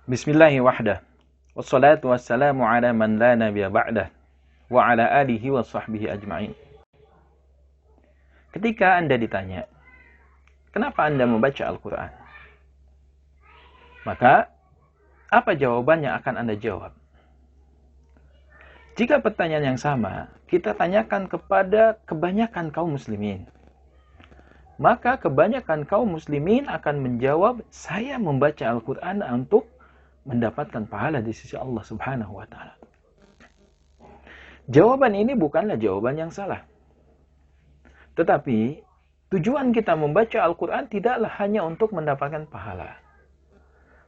Bismillahirrahmanirrahim. Wassalatu wassalamu ala man la nabiyya ba'dah wa ala alihi wa sahbihi ajma'in. Ketika Anda ditanya, kenapa Anda membaca Al-Quran? Maka, apa jawaban yang akan Anda jawab? Jika pertanyaan yang sama, kita tanyakan kepada kebanyakan kaum muslimin. Maka kebanyakan kaum muslimin akan menjawab, saya membaca Al-Quran untuk mendapatkan pahala di sisi Allah Subhanahu wa Ta'ala. Jawaban ini bukanlah jawaban yang salah. Tetapi, tujuan kita membaca Al-Quran tidaklah hanya untuk mendapatkan pahala.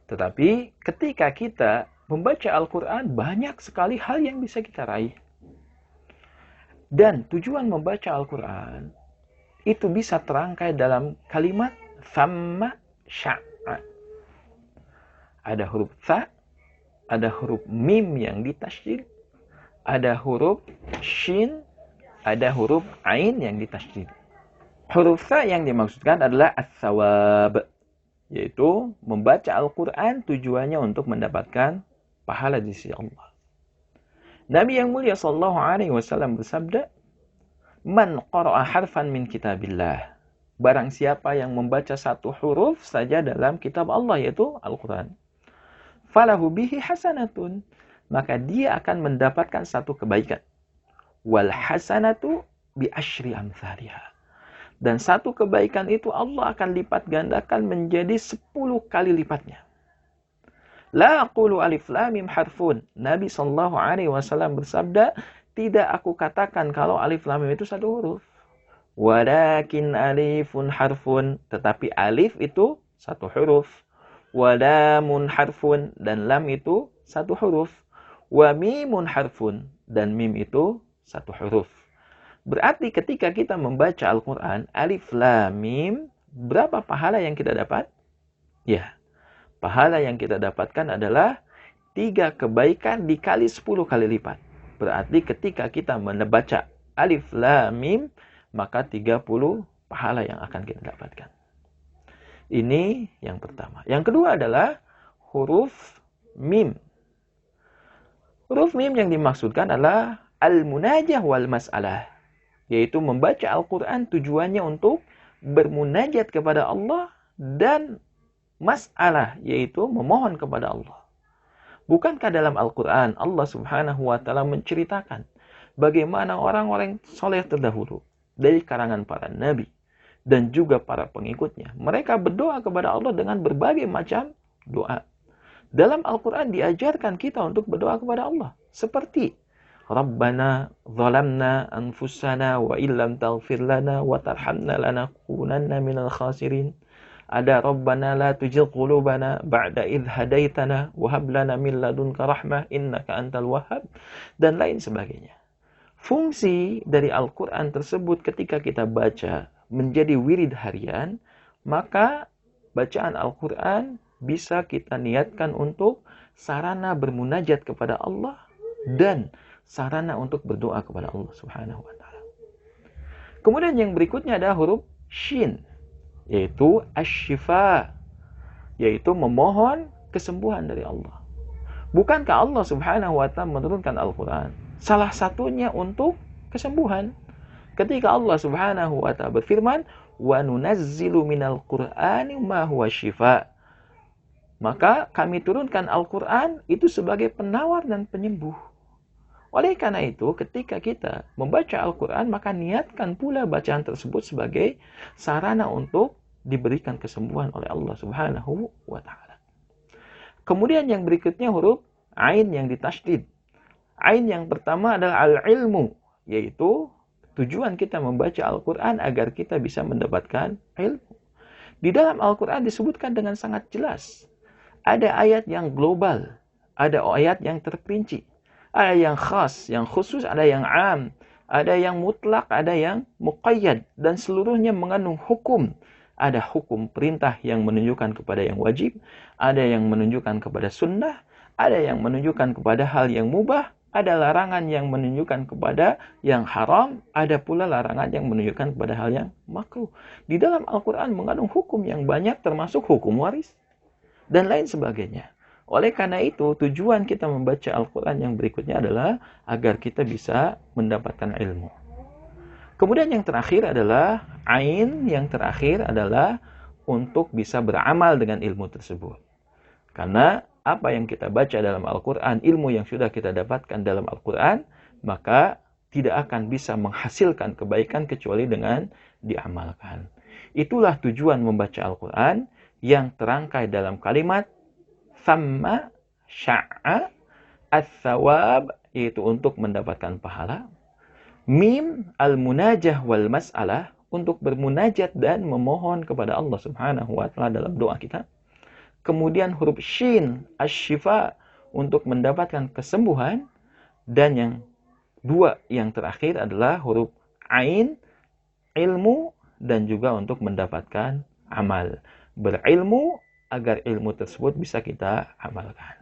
Tetapi, ketika kita membaca Al-Quran, banyak sekali hal yang bisa kita raih. Dan tujuan membaca Al-Quran itu bisa terangkai dalam kalimat thamma sya'a. Ada huruf tha, ada huruf mim yang ditasydid, ada huruf shin, ada huruf ain yang ditasydid. Huruf tha yang dimaksudkan adalah as-sawab, yaitu membaca Al-Quran tujuannya untuk mendapatkan pahala di sisi Allah. Nabi yang mulia sallallahu alaihi wasallam bersabda, "Man qara'a harfan min kitabillah." Barang siapa yang membaca satu huruf saja dalam kitab Allah, yaitu Al-Quran, falahu bihi hasanatun, maka dia akan mendapatkan satu kebaikan. Wal hasanatu bi asyri amthaliha. Dan satu kebaikan itu Allah akan lipat gandakan menjadi 10 kali lipatnya. La aqulu alif lam mim harfun. Nabi sallallahu alaihi wasallam bersabda, tidak aku katakan kalau alif lam mim itu satu huruf. Walakin alifun harfun, tetapi alif itu satu huruf. Wa lamun harfun, dan lam itu satu huruf. Wa mimun harfun, dan mim itu satu huruf. Berarti ketika kita membaca Al-Quran, alif lam mim, berapa pahala yang kita dapat? Ya, pahala yang kita dapatkan adalah 3 kebaikan dikali 10 kali lipat. Berarti ketika kita membaca alif lam mim, maka 30 pahala yang akan kita dapatkan. Ini yang pertama. Yang kedua adalah huruf mim. Huruf mim yang dimaksudkan adalah al-munajah wal mas'alah, yaitu membaca Al-Quran tujuannya untuk bermunajat kepada Allah dan mas'alah, yaitu memohon kepada Allah. Bukankah dalam Al-Quran Allah Subhanahu wa Ta'ala menceritakan bagaimana orang-orang soleh terdahulu dari karangan para nabi dan juga para pengikutnya, mereka berdoa kepada Allah dengan berbagai macam doa. Dalam Al-Quran diajarkan kita untuk berdoa kepada Allah seperti Rabbana zalamna anfusana wa illam taghfir lana wa tarhamna lanakunanna minal khasirin. Ada Rabbana la tuzigh qulubana ba'da idh hadaitana wa hab lana min ladunka rahmah innaka antal wahhab, dan lain sebagainya. Fungsi dari Al-Quran tersebut ketika kita baca menjadi wirid harian, maka bacaan Al-Quran bisa kita niatkan untuk sarana bermunajat kepada Allah dan sarana untuk berdoa kepada Allah Subhanahu wa Ta'ala. Kemudian yang berikutnya ada huruf shin, yaitu asy-syifa, yaitu memohon kesembuhan dari Allah. Bukankah Allah Subhanahu wa Ta'ala menurunkan Al-Quran salah satunya untuk kesembuhan? Ketika Allah Subhanahu wa Ta'ala berfirman, "Wa nunazzilu minal Qur'ani ma huwa syifa." Maka kami turunkan Al-Quran itu sebagai penawar dan penyembuh. Oleh karena itu, ketika kita membaca Al-Quran, maka niatkan pula bacaan tersebut sebagai sarana untuk diberikan kesembuhan oleh Allah Subhanahu wa Ta'ala. Kemudian yang berikutnya huruf ain yang ditasydid. Ain yang pertama adalah al-ilmu, yaitu tujuan kita membaca Al-Quran agar kita bisa mendapatkan ilmu. Di dalam Al-Quran disebutkan dengan sangat jelas. Ada ayat yang global, ada ayat yang terperinci. Ada yang khas, yang khusus, ada yang am, ada yang mutlak, ada yang muqayyad, dan seluruhnya mengandung hukum. Ada hukum perintah yang menunjukkan kepada yang wajib, ada yang menunjukkan kepada sunnah, ada yang menunjukkan kepada hal yang mubah, ada larangan yang menunjukkan kepada yang haram, ada pula larangan yang menunjukkan kepada hal yang makruh. Di dalam Al-Quran mengandung hukum yang banyak termasuk hukum waris dan lain sebagainya. Oleh karena itu, tujuan kita membaca Al-Quran yang berikutnya adalah agar kita bisa mendapatkan ilmu. Kemudian yang terakhir adalah ain, yang terakhir adalah untuk bisa beramal dengan ilmu tersebut. Karena apa yang kita baca dalam Al-Quran, ilmu yang sudah kita dapatkan dalam Al-Quran, maka tidak akan bisa menghasilkan kebaikan kecuali dengan diamalkan. Itulah tujuan membaca Al-Quran yang terangkai dalam kalimat thamma sya'a ats-tsawab, yaitu untuk mendapatkan pahala. Mim al-munajah wal mas'alah, untuk bermunajat dan memohon kepada Allah Subhanahu wa taala dalam doa kita. Kemudian huruf shin asy-syifa, untuk mendapatkan kesembuhan. Dan yang dua yang terakhir adalah huruf ain, ilmu, dan juga untuk mendapatkan amal. Berilmu agar ilmu tersebut bisa kita amalkan.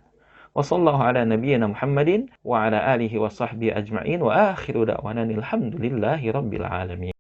Wassallallahu ala nabiyyina Muhammadin wa ala alihi wa sahbihi ajma'in wa akhiru da'wana alhamdulillahi rabbil alamin.